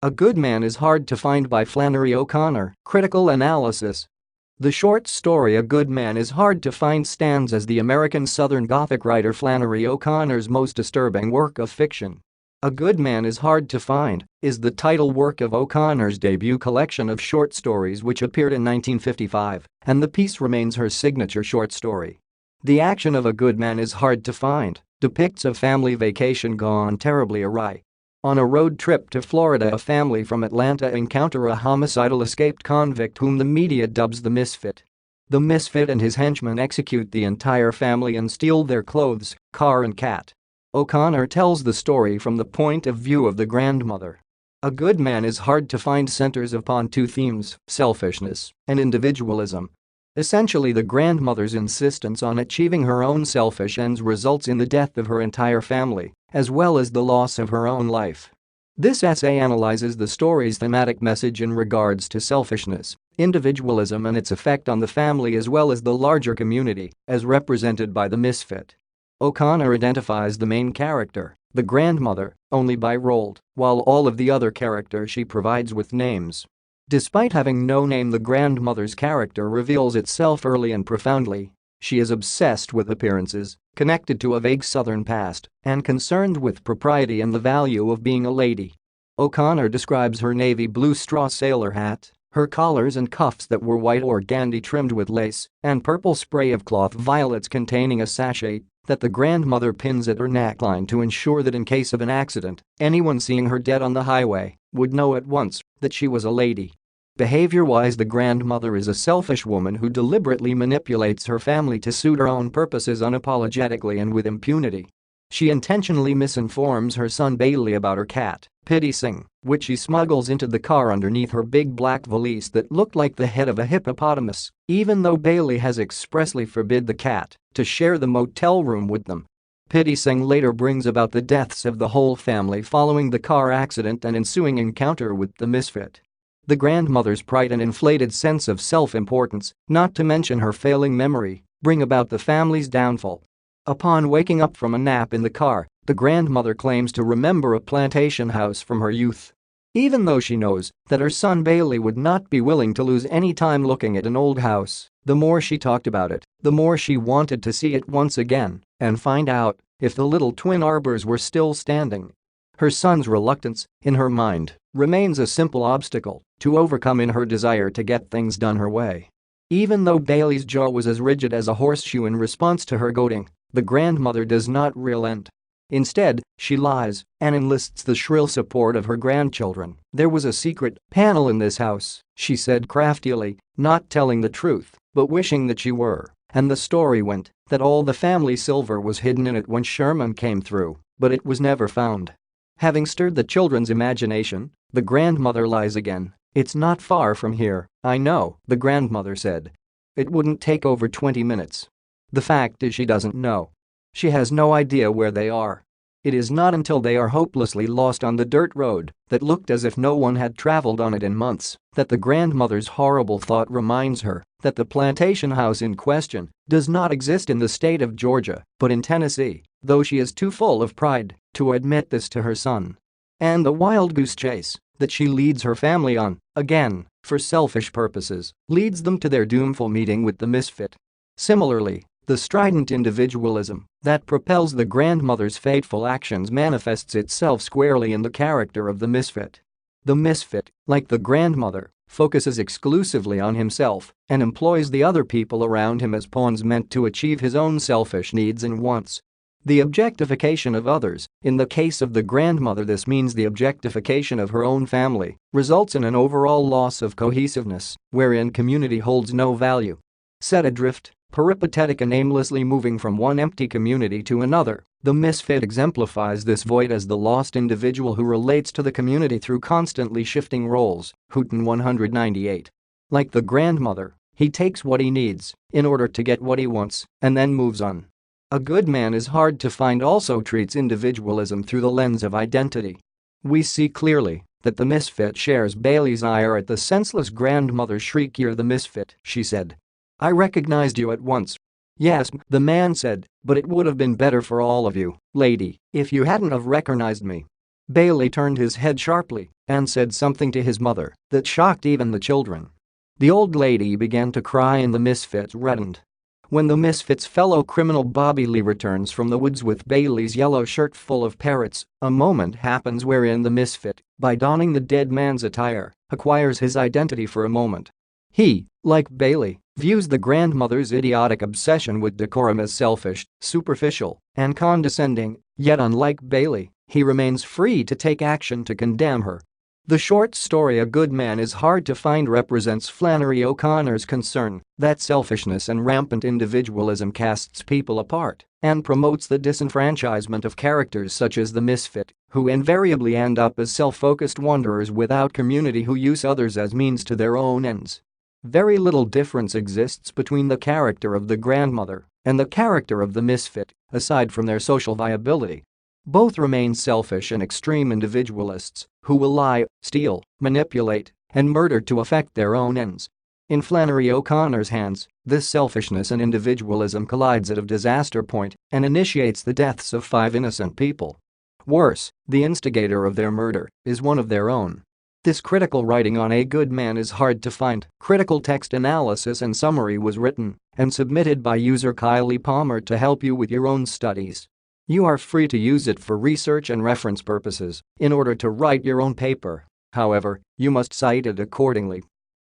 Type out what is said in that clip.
A Good Man is Hard to Find by Flannery O'Connor, critical analysis. The short story A Good Man is Hard to Find stands as the American Southern Gothic writer Flannery O'Connor's most disturbing work of fiction. A Good Man is Hard to Find is the title work of O'Connor's debut collection of short stories which appeared in 1955, and the piece remains her signature short story. The action of A Good Man is Hard to Find depicts a family vacation gone terribly awry. On a road trip to Florida, a family from Atlanta encounter a homicidal escaped convict whom the media dubs the Misfit. The Misfit and his henchmen execute the entire family and steal their clothes, car and cat. O'Connor tells the story from the point of view of the grandmother. A Good Man is Hard to Find centers upon two themes, selfishness and individualism. Essentially, the grandmother's insistence on achieving her own selfish ends results in the death of her entire family, as well as the loss of her own life. This essay analyzes the story's thematic message in regards to selfishness, individualism and its effect on the family as well as the larger community, as represented by the Misfit. O'Connor identifies the main character, the grandmother, only by role, while all of the other characters she provides with names. Despite having no name, the grandmother's character reveals itself early and profoundly. She is obsessed with appearances, connected to a vague Southern past, and concerned with propriety and the value of being a lady. O'Connor describes her navy blue straw sailor hat, her collars and cuffs that were white organdy trimmed with lace, and purple spray of cloth violets containing a sachet that the grandmother pins at her neckline to ensure that in case of an accident, anyone seeing her dead on the highway would know at once that she was a lady. Behavior-wise, the grandmother is a selfish woman who deliberately manipulates her family to suit her own purposes unapologetically and with impunity. She intentionally misinforms her son Bailey about her cat, Pitti Sing, which she smuggles into the car underneath her big black valise that looked like the head of a hippopotamus, even though Bailey has expressly forbid the cat to share the motel room with them. Pitti Sing later brings about the deaths of the whole family following the car accident and ensuing encounter with the Misfit. The grandmother's pride and inflated sense of self-importance, not to mention her failing memory, bring about the family's downfall. Upon waking up from a nap in the car, the grandmother claims to remember a plantation house from her youth. Even though she knows that her son Bailey would not be willing to lose any time looking at an old house, the more she talked about it, the more she wanted to see it once again and find out if the little twin arbors were still standing. Her son's reluctance, in her mind, remains a simple obstacle to overcome in her desire to get things done her way. Even though Bailey's jaw was as rigid as a horseshoe in response to her goading, the grandmother does not relent. Instead, she lies and enlists the shrill support of her grandchildren. "There was a secret panel in this house," she said craftily, not telling the truth, but wishing that she were. And the story went that all the family silver was hidden in it when Sherman came through, but it was never found. Having stirred the children's imagination, the grandmother lies again. "It's not far from here, I know," the grandmother said. "It wouldn't take over 20 minutes. The fact is she doesn't know. She has no idea where they are. It is not until they are hopelessly lost on the dirt road that looked as if no one had traveled on it in months that the grandmother's horrible thought reminds her that the plantation house in question does not exist in the state of Georgia but in Tennessee, though she is too full of pride to admit this to her son. And the wild goose chase that she leads her family on, again, for selfish purposes, leads them to their doomful meeting with the Misfit. Similarly, the strident individualism that propels the grandmother's fateful actions manifests itself squarely in the character of the Misfit. The Misfit, like the grandmother, focuses exclusively on himself and employs the other people around him as pawns meant to achieve his own selfish needs and wants. The objectification of others, in the case of the grandmother this means the objectification of her own family, results in an overall loss of cohesiveness, wherein community holds no value. Set adrift, peripatetic and aimlessly moving from one empty community to another, the Misfit exemplifies this void as the lost individual who relates to the community through constantly shifting roles. Houghton 198. Like the grandmother, he takes what he needs in order to get what he wants and then moves on. A Good Man is Hard to Find also treats individualism through the lens of identity. We see clearly that the Misfit shares Bailey's ire at the senseless grandmother's shriek. "You're the Misfit," she said. "I recognized you at once." "Yes," the man said, "but it would have been better for all of you, lady, if you hadn't have recognized me." Bailey turned his head sharply and said something to his mother that shocked even the children. The old lady began to cry and the misfits reddened. When the misfits' fellow criminal Bobby Lee returns from the woods with Bailey's yellow shirt full of parrots, a moment happens wherein the misfit, by donning the dead man's attire, acquires his identity for a moment. He, like Bailey, views the grandmother's idiotic obsession with decorum as selfish, superficial, and condescending, yet unlike Bailey, he remains free to take action to condemn her. The short story A Good Man Is Hard to Find represents Flannery O'Connor's concern that selfishness and rampant individualism casts people apart and promotes the disenfranchisement of characters such as the misfit, who invariably end up as self-focused wanderers without community who use others as means to their own ends. Very little difference exists between the character of the grandmother and the character of the misfit, aside from their social viability. Both remain selfish and extreme individualists who will lie, steal, manipulate, and murder to effect their own ends. In Flannery O'Connor's hands, this selfishness and individualism collides at a disaster point and initiates the deaths of 5 innocent people. Worse, the instigator of their murder is one of their own. This critical writing on A Good Man Is Hard to Find. Critical text analysis and summary was written and submitted by user Kylie Palmer to help you with your own studies. You are free to use it for research and reference purposes in order to write your own paper. However, you must cite it accordingly.